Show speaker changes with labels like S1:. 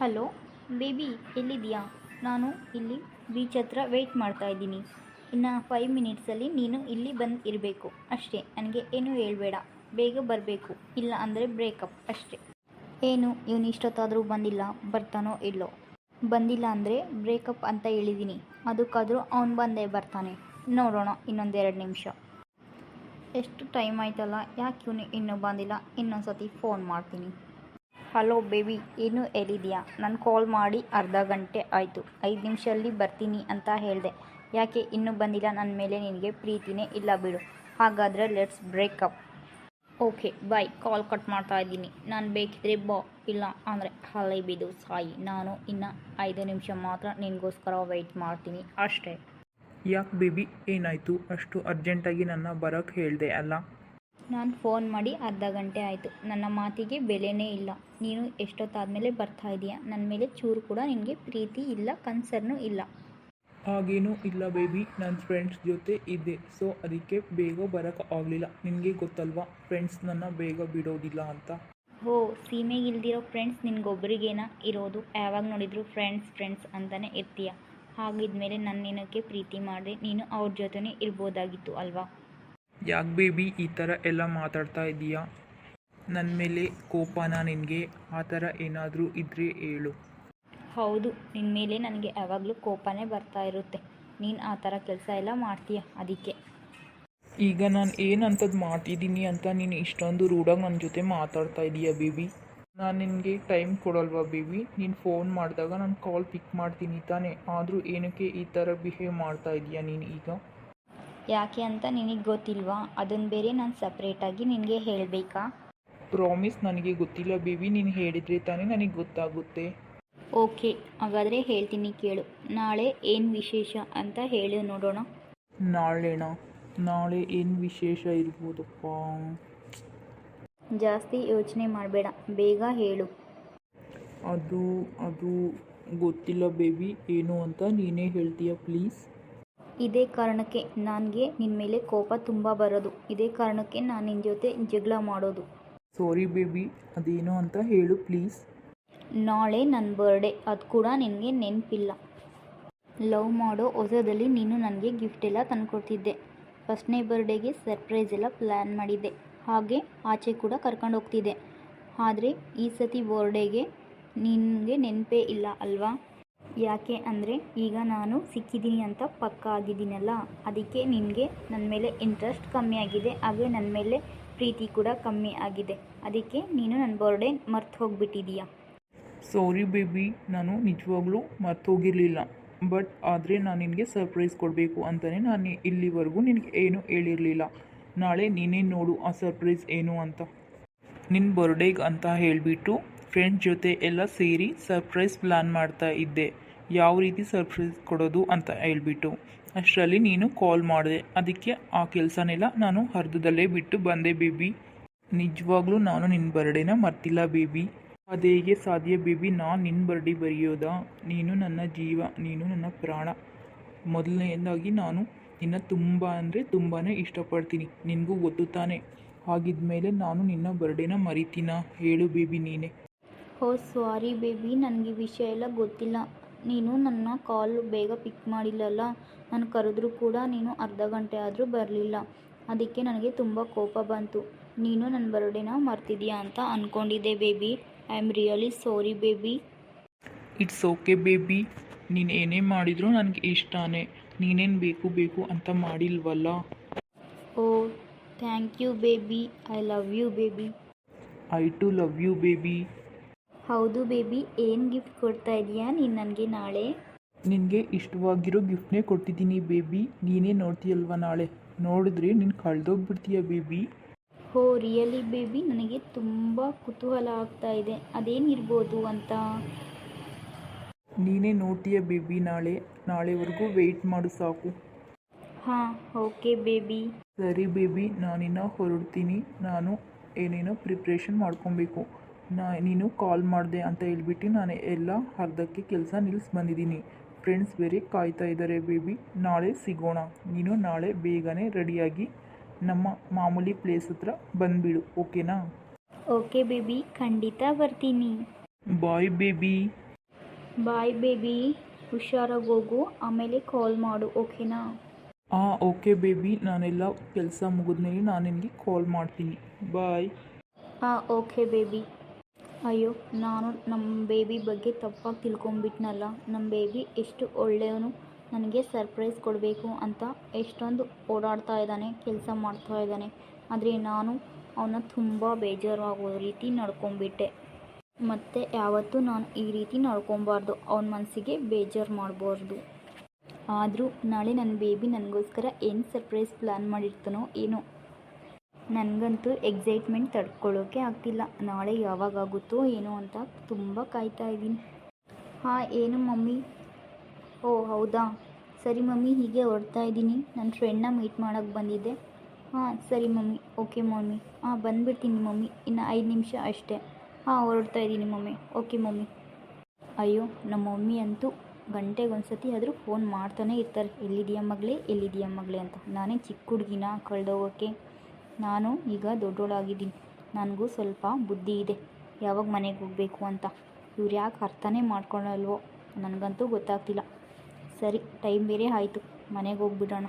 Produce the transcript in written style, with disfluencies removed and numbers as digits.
S1: Hello baby, ಎಲ್ಲಿದೆಯಾ? ನಾನು ಇಲ್ಲಿ beach ಹತ್ರ ವೆಯ್ಟ್ ಮಾಡ್ತಾ ಇದ್ದೀನಿ. ಇನ್ನು 5 ಮಿನಿಟ್ಸಲ್ಲಿ ನೀನು ಇಲ್ಲಿ ಬಂದು ಇರಬೇಕು ಅಷ್ಟೇ. ನನಗೆ ಏನೂ ಹೇಳ್ಬೇಡ, ಬೇಗ ಬರಬೇಕು, ಇಲ್ಲ ಅಂದರೆ ಬ್ರೇಕಪ್ ಅಷ್ಟೇ. ಏನು ಇವನು ಇಷ್ಟೊತ್ತಾದರೂ ಬಂದಿಲ್ಲ, ಬರ್ತಾನೋ ಇಲ್ಲೋ? ಬಂದಿಲ್ಲ ಅಂದರೆ ಬ್ರೇಕಪ್ ಅಂತ ಹೇಳಿದ್ದೀನಿ. ಅದಕ್ಕಾದರೂ ಅವನು ಬಂದೇ ಬರ್ತಾನೆ. ನೋಡೋಣ ಇನ್ನೊಂದೆರಡು ನಿಮಿಷ. ಎಷ್ಟು ಟೈಮ್ ಆಯ್ತಲ್ಲ, ಯಾಕೆ ಇವನು ಇನ್ನೂ ಬಂದಿಲ್ಲ? ಇನ್ನೊಂದು ಸತಿ ಫೋನ್ ಮಾಡ್ತೀನಿ. ಹಲೋ ಬೇಬಿ, ಇನ್ನೂ ಎಲ್ಲಿದೆಯಾ? ನಾನು ಕಾಲ್ ಮಾಡಿ ಅರ್ಧ ಗಂಟೆ ಆಯಿತು. 5 ನಿಮಿಷದಲ್ಲಿ ಬರ್ತೀನಿ ಅಂತ ಹೇಳಿದೆ. ಯಾಕೆ ಇನ್ನೂ ಬಂದಿಲ್ಲ? ನನ್ನ ಮೇಲೆ ನಿನಗೆ ಪ್ರೀತಿನೇ ಇಲ್ಲ ಬಿಡು. ಹಾಗಾದರೆ let's break up. Okay bye, call cut ಮಾಡ್ತಾ ಇದ್ದೀನಿ. ನಾನು ಬೇಕಿದ್ರೆ ಬಾ, ಇಲ್ಲ ಅಂದರೆ ಅಲ್ಲೇ ಬಿದ್ದು ಸಾಯಿ. ನಾನು ಇನ್ನು 5 ನಿಮಿಷ ಮಾತ್ರ ನಿನಗೋಸ್ಕರ ವೆಯ್ಟ್ ಮಾಡ್ತೀನಿ ಅಷ್ಟೇ.
S2: ಯಾಕೆ ಬೇಬಿ, ಏನಾಯಿತು? ಅಷ್ಟು ಅರ್ಜೆಂಟಾಗಿ ನನ್ನ ಬರೋಕ್ಕೆ ಹೇಳಿದೆ ಅಲ್ಲ?
S1: ನಾನು ಫೋನ್ ಮಾಡಿ ಅರ್ಧ ಗಂಟೆ ಆಯಿತು. ನನ್ನ ಮಾತಿಗೆ ಬೆಲೆನೇ ಇಲ್ಲ. ನೀನು ಎಷ್ಟೊತ್ತಾದಮೇಲೆ ಬರ್ತಾ ಇದೆಯಾ? ನನ್ನ ಮೇಲೆ ಚೂರು ಕೂಡ ನಿನಗೆ ಪ್ರೀತಿ ಇಲ್ಲ, ಕನ್ಸರ್ನು ಇಲ್ಲ.
S2: ಹಾಗೇನೂ ಇಲ್ಲ ಬೇಬಿ, ನನ್ನ ಫ್ರೆಂಡ್ಸ್ ಜೊತೆ ಇದ್ದೆ, ಸೊ ಅದಕ್ಕೆ ಬೇಗ ಬರೋಕ್ಕೆ ಆಗಲಿಲ್ಲ. ನಿನಗೆ ಗೊತ್ತಲ್ವಾ, ಫ್ರೆಂಡ್ಸ್ ನನ್ನ ಬೇಗ ಬಿಡೋದಿಲ್ಲ ಅಂತ.
S1: ಓ, ಸೀಮೆಗಿಲ್ದಿರೋ ಫ್ರೆಂಡ್ಸ್ ನಿನಗೊಬ್ಬರಿಗೇನ ಇರೋದು? ಯಾವಾಗ ನೋಡಿದ್ರು ಫ್ರೆಂಡ್ಸ್ ಅಂತಲೇ ಇರ್ತೀಯ. ಹಾಗಿದ್ಮೇಲೆ ನಾನು ನಿನಗೆ ಪ್ರೀತಿ ಮಾಡಿದೆ, ನೀನು ಅವ್ರ ಜೊತೆನೇ ಇರ್ಬೋದಾಗಿತ್ತು ಅಲ್ವಾ?
S2: ಯಾಕೆ ಬೇಬಿ ಈ ಥರ ಎಲ್ಲ ಮಾತಾಡ್ತಾ ಇದ್ದೀಯಾ? ನನ್ನ ಮೇಲೆ ಕೋಪನಾ ನಿನಗೆ? ಆ ಥರ ಏನಾದರೂ ಇದ್ದರೆ ಹೇಳು.
S1: ಹೌದು, ನಿನ್ನ ಮೇಲೆ ನನಗೆ ಯಾವಾಗಲೂ ಕೋಪನೇ ಬರ್ತಾ ಇರುತ್ತೆ. ನೀನು ಆ ಥರ ಕೆಲಸ ಎಲ್ಲ ಮಾಡ್ತೀಯ, ಅದಕ್ಕೆ.
S2: ಈಗ ನಾನು ಏನಂಥದ್ದು ಮಾಡ್ತಿದ್ದೀನಿ ಅಂತ ನೀನು ಇಷ್ಟೊಂದು ರೂಢಾಗಿ ನನ್ನ ಜೊತೆ ಮಾತಾಡ್ತಾ ಇದೀಯಾ ಬೇಬಿ? ನಾನು ನಿನಗೆ ಟೈಮ್ ಕೊಡಲ್ವಾ ಬೇಬಿ? ನೀನು ಫೋನ್ ಮಾಡಿದಾಗ ನಾನು ಕಾಲ್ ಪಿಕ್ ಮಾಡ್ತೀನಿ ತಾನೇ, ಆದರೂ ಏನಕ್ಕೆ ಈ ಥರ ಬಿಹೇವ್ ಮಾಡ್ತಾ ಇದೀಯಾ ನೀನು ಈಗ?
S1: ಯಾಕೆ ಅಂತ ನಿನಗೆ ಗೊತ್ತಿಲ್ವಾ? ಅದನ್ನು ಬೇರೆ ನಾನು ಸಪ್ರೇಟಾಗಿ ನಿನಗೆ ಹೇಳಬೇಕಾ?
S2: ಪ್ರಾಮಿಸ್, ನನಗೆ ಗೊತ್ತಿಲ್ಲ ಬೇಬಿ, ನೀನು ಹೇಳಿದರೆ ತಾನೇ ನನಗೆ ಗೊತ್ತಾಗುತ್ತೆ.
S1: ಓಕೆ, ಹಾಗಾದರೆ ಹೇಳ್ತೀನಿ ಕೇಳು. ನಾಳೆ ಏನು ವಿಶೇಷ ಅಂತ ಹೇಳು ನೋಡೋಣ.
S2: ನಾಳೆನಾ? ನಾಳೆ ಏನು ವಿಶೇಷ ಇರ್ಬೋದಪ್ಪ?
S1: ಜಾಸ್ತಿ ಯೋಚನೆ ಮಾಡಬೇಡ, ಬೇಗ ಹೇಳು.
S2: ಅದು ಗೊತ್ತಿಲ್ಲ ಬೇಬಿ, ಏನು ಅಂತ ನೀನೇ ಹೇಳ್ತೀಯಾ ಪ್ಲೀಸ್?
S1: ಇದೇ ಕಾರಣಕ್ಕೆ ನನಗೆ ನಿನ್ನ ಮೇಲೆ ಕೋಪ ತುಂಬ ಬರೋದು. ಇದೇ ಕಾರಣಕ್ಕೆ ನಾನು ನಿನ್ನ ಜೊತೆ ಜಗಳ ಮಾಡೋದು.
S2: ಸಾರಿ ಬೇಬಿ, ಅದೇನು ಅಂತ ಹೇಳು ಪ್ಲೀಸ್.
S1: ನಾಳೆ ನನ್ನ ಬರ್ಡೇ, ಅದು ಕೂಡ ನಿನಗೆ ನೆನಪಿಲ್ಲ. ಲವ್ ಮಾಡೋ ಹೊಸದಲ್ಲಿ ನೀನು ನನಗೆ ಗಿಫ್ಟ್ ಎಲ್ಲ ತಂದುಕೊಡ್ತಿದ್ದೆ. ಫಸ್ಟ್ನೇ ಬರ್ಡೇಗೆ ಸರ್ಪ್ರೈಸ್ ಎಲ್ಲ ಪ್ಲ್ಯಾನ್ ಮಾಡಿದ್ದೆ, ಹಾಗೆ ಆಚೆ ಕೂಡ ಕರ್ಕೊಂಡು ಹೋಗ್ತಿದ್ದೆ. ಆದರೆ ಈ ಸತಿ ಬರ್ಡೇಗೆ ನಿನಗೆ ನೆನಪೇ ಇಲ್ಲ ಅಲ್ವಾ? ಯಾಕೆ ಅಂದರೆ ಈಗ ನಾನು ಸಿಕ್ಕಿದ್ದೀನಿ ಅಂತ ಪಕ್ಕ ಆಗಿದ್ದೀನಲ್ಲ, ಅದಕ್ಕೆ ನಿನಗೆ ನನ್ನ ಮೇಲೆ ಇಂಟ್ರೆಸ್ಟ್ ಕಮ್ಮಿ ಆಗಿದೆ, ಹಾಗೆ ನನ್ನ ಮೇಲೆ ಪ್ರೀತಿ ಕೂಡ ಕಮ್ಮಿ ಆಗಿದೆ. ಅದಕ್ಕೆ ನೀನು ನನ್ನ ಬರ್ಡೇ ಮರ್ತು ಹೋಗಿಬಿಟ್ಟಿದೀಯ.
S2: ಸಾರಿ ಬೇಬಿ, ನಾನು ನಿಜವಾಗ್ಲೂ ಮರ್ತೋಗಿರಲಿಲ್ಲ. ಬಟ್ ಆದರೆ ನಾನು ನಿನಗೆ ಸರ್ಪ್ರೈಸ್ ಕೊಡಬೇಕು ಅಂತಲೇ ನಾನು ಇಲ್ಲಿವರೆಗೂ ನಿನಗೆ ಏನೂ ಹೇಳಿರಲಿಲ್ಲ. ನಾಳೆ ನೀನೇ ನೋಡು ಆ ಸರ್ಪ್ರೈಸ್ ಏನು ಅಂತ. ನಿನ್ನ ಬರ್ಡೇಗೆ ಅಂತ ಹೇಳಿಬಿಟ್ಟು ಫ್ರೆಂಡ್ಸ್ ಜೊತೆ ಎಲ್ಲ ಸೇರಿ ಸರ್ಪ್ರೈಸ್ ಪ್ಲ್ಯಾನ್ ಮಾಡ್ತಾ ಇದ್ದೆ, ಯಾವ ರೀತಿ ಸರ್ಪ್ರೈಸ್ ಕೊಡೋದು ಅಂತ ಹೇಳ್ಬಿಟ್ಟು. ಅಷ್ಟರಲ್ಲಿ ನೀನು ಕಾಲ್ ಮಾಡಿದೆ, ಅದಕ್ಕೆ ಆ ಕೆಲಸನೆಲ್ಲ ನಾನು ಅರ್ಧದಲ್ಲೇ ಬಿಟ್ಟು ಬಂದೆ ಬೇಬಿ. ನಿಜವಾಗ್ಲೂ ನಾನು ನಿನ್ನ ಬರ್ಡೇನ ಮರ್ತಿಲ್ಲ ಬೇಬಿ. ಅದೇಗೆ ಸಾಧ್ಯ ಬೇಬಿ? ನಾನು ನಿನ್ನ ಬರ್ಡೇ ಬರೆಯೋದಾ? ನೀನು ನನ್ನ ಜೀವ, ನೀನು ನನ್ನ ಪ್ರಾಣ. ಮೊದಲನೇದಾಗಿ ನಾನು ನಿನ್ನ ತುಂಬ ಅಂದರೆ ತುಂಬಾ ಇಷ್ಟಪಡ್ತೀನಿ, ನಿನಗೂ ಗೊತ್ತು ತಾನೆ. ಹಾಗಿದ್ಮೇಲೆ ನಾನು ನಿನ್ನ ಬರ್ಡೇನ ಮರಿತೀನಾ? ಹೇಳು ಬೇಬಿ ನೀನೇ.
S1: ಓ ಸಾರಿ ಬೇಬಿ, ನನಗೆ ಈ ವಿಷಯ ಎಲ್ಲ ಗೊತ್ತಿಲ್ಲ. ನೀನು ನನ್ನ ಕಾಲ್ ಬೇಗ ಪಿಕ್ ಮಾಡಿಲ್ಲಲ್ಲ. ನಾನು ಕರೆದ್ರೂ ಕೂಡ ನೀನು ಅರ್ಧ ಗಂಟೆ ಆದರೂ ಬರಲಿಲ್ಲ. ಅದಕ್ಕೆ ನನಗೆ ತುಂಬ ಕೋಪ ಬಂತು. ನೀನು ನನ್ನ ಬರ್ಡೇನ ಮರ್ತಿದ್ಯಾ ಅಂತ ಅಂದ್ಕೊಂಡಿದ್ದೆ baby. I am really sorry baby.
S2: It's okay baby, ನೀನು ಏನೇ ಮಾಡಿದರೂ ನನಗೆ ಇಷ್ಟನೇ. ನೀನೇನು ಬೇಕು ಅಂತ ಮಾಡಿಲ್ವಲ್ಲ.
S1: Oh thank you baby, I love you baby.
S2: I too love you baby.
S1: ಹೌದು ಬೇಬಿ, ಏನು ಗಿಫ್ಟ್ ಕೊಡ್ತಾ ಇದೀಯಾ ನೀನು ನನಗೆ ನಾಳೆ?
S2: ನಿನಗೆ ಇಷ್ಟವಾಗಿರೋ ಗಿಫ್ಟ್ನೇ ಕೊಟ್ಟಿದ್ದೀನಿ ಬೇಬಿ. ನೀನೇ ನೋಡ್ತೀಯಲ್ವ ನಾಳೆ. ನೋಡಿದ್ರೆ ನೀನು ಕಳೆದೋಗ್ಬಿಡ್ತೀಯ ಬೇಬಿ.
S1: ಓ ರಿಯಲಿ ಬೇಬಿ, ನನಗೆ ತುಂಬ ಕುತೂಹಲ ಆಗ್ತಾ ಇದೆ, ಅದೇನಿರ್ಬೋದು ಅಂತ.
S2: ನೀನೇ ನೋಡ್ತೀಯ ಬೇಬಿ ನಾಳೆವರೆಗೂ ವೆಯ್ಟ್ ಮಾಡು ಸಾಕು.
S1: ಹಾಂ ಓಕೆ ಬೇಬಿ.
S2: ಸರಿ ಬೇಬಿ, ನಾನಿನ್ನು ಹೊರಡ್ತೀನಿ. ನಾನು ಏನೇನೋ ಪ್ರಿಪ್ರೇಷನ್ ಮಾಡ್ಕೊಬೇಕು. ನೀನು ಕಾಲ್ ಮಾಡಿದೆ ಅಂತ ಹೇಳ್ಬಿಟ್ಟು ನಾನು ಎಲ್ಲ ಅರ್ಧಕ್ಕೆ ಕೆಲಸ ನಿಲ್ಲಿಸಿ ಬಂದಿದ್ದೀನಿ. ಫ್ರೆಂಡ್ಸ್ ಬೇರೆ ಕಾಯ್ತಾ ಇದ್ದಾರೆ ಬೇಬಿ. ನಾಳೆ ಸಿಗೋಣ. ನೀನು ನಾಳೆ ಬೇಗನೆ ರೆಡಿಯಾಗಿ ನಮ್ಮ ಮಾಮೂಲಿ ಪ್ಲೇಸ್ ಹತ್ರ ಬಂದುಬಿಡು, ಓಕೆನಾ?
S1: ಓಕೆ ಬೇಬಿ, ಖಂಡಿತ ಬರ್ತೀನಿ.
S2: ಬಾಯ್ ಬೇಬಿ.
S1: ಬಾಯ್ ಬೇಬಿ, ಹುಷಾರಾಗಿ ಹೋಗು, ಆಮೇಲೆ ಕಾಲ್ ಮಾಡು, ಓಕೆನಾ?
S2: ಹಾಂ ಓಕೆ ಬೇಬಿ, ನಾನೆಲ್ಲ ಕೆಲಸ ಮುಗಿದ್ಮೇಲೆ ನಾನು ನಿನಗೆ ಕಾಲ್ ಮಾಡ್ತೀನಿ. ಬಾಯ್.
S1: ಹಾಂ ಓಕೆ ಬೇಬಿ. ಅಯ್ಯೋ, ನಾನು ನಮ್ಮ ಬೇಬಿ ಬಗ್ಗೆ ತಪ್ಪಾಗಿ ತಿಳ್ಕೊಂಬಿಟ್ನಲ್ಲ. ನಮ್ಮ ಬೇಬಿ ಎಷ್ಟು ಒಳ್ಳೆಯವನು, ನನಗೆ ಸರ್ಪ್ರೈಸ್ ಕೊಡಬೇಕು ಅಂತ ಎಷ್ಟೊಂದು ಓಡಾಡ್ತಾ ಇದ್ದಾನೆ, ಕೆಲಸ ಮಾಡ್ತಾ ಇದ್ದಾನೆ. ಆದರೆ ನಾನು ಅವನ ತುಂಬ ಬೇಜಾರಾಗೋ ರೀತಿ ನಡ್ಕೊಂಬಿಟ್ಟೆ. ಮತ್ತು ಯಾವತ್ತೂ ನಾನು ಈ ರೀತಿ ನಡ್ಕೊಬಾರ್ದು, ಅವನ ಮನಸ್ಸಿಗೆ ಬೇಜಾರು ಮಾಡಬಾರ್ದು. ಆದರೂ ನಾಳೆ ನನ್ನ ಬೇಬಿ ನನಗೋಸ್ಕರ ಏನು ಸರ್ಪ್ರೈಸ್ ಪ್ಲ್ಯಾನ್ ಮಾಡಿರ್ತಾನೋ ಏನೋ. ನನಗಂತೂ ಎಕ್ಸೈಟ್ಮೆಂಟ್ ತಡ್ಕೊಳ್ಳೋಕೆ ಆಗ್ತಿಲ್ಲ. ನಾಳೆ ಯಾವಾಗ ಆಗುತ್ತೋ ಏನೋ ಅಂತ ತುಂಬ ಕಾಯ್ತಾ ಇದ್ದೀನಿ. ಹಾಂ, ಏನು ಮಮ್ಮಿ? ಓ ಹೌದಾ, ಸರಿ ಮಮ್ಮಿ, ಹೀಗೆ ಹೊರಡ್ತಾ ಇದ್ದೀನಿ. ನನ್ನ ಫ್ರೆಂಡ್ನ ಮೀಟ್ ಮಾಡೋಕ್ಕೆ ಬಂದಿದ್ದೆ. ಹಾಂ ಸರಿ ಮಮ್ಮಿ, ಓಕೆ ಮಮ್ಮಿ. ಹಾಂ ಬಂದುಬಿಡ್ತೀನಿ ಮಮ್ಮಿ, ಇನ್ನು 5 ನಿಮಿಷ ಅಷ್ಟೇ. ಹಾಂ ಹೊರಡ್ತಾ ಇದ್ದೀನಿ ಮಮ್ಮಿ, ಓಕೆ ಮಮ್ಮಿ. ಅಯ್ಯೋ, ನಮ್ಮ ಮಮ್ಮಿ ಅಂತೂ ಗಂಟೆಗೊಂದ್ಸತಿ ಆದರೂ ಫೋನ್ ಮಾಡ್ತಾನೆ ಇರ್ತಾರೆ, ಎಲ್ಲಿದೆಯಾ ಮಗಳೇ, ಎಲ್ಲಿದೆಯಾ ಮಗಳೇ ಅಂತ. ನಾನೇ ಚಿಕ್ಕ ಹುಡುಗಿನ ಕಳೆದೋಗೋಕ್ಕೆ? ನಾನು ಈಗ ದೊಡ್ಡೋಳಾಗಿದ್ದೀನಿ, ನನಗೂ ಸ್ವಲ್ಪ ಬುದ್ಧಿ ಇದೆ, ಯಾವಾಗ ಮನೆಗೆ ಹೋಗಬೇಕು ಅಂತ. ಇವ್ರು ಯಾಕೆ ಅರ್ಥನೇ ಮಾಡ್ಕೊಳ್ಳಲ್ವೋ ನನಗಂತೂ ಗೊತ್ತಾಗ್ತಿಲ್ಲ. ಸರಿ, ಟೈಮ್ ಬೇರೆ ಆಯಿತು, ಮನೆಗೆ ಹೋಗ್ಬಿಡೋಣ.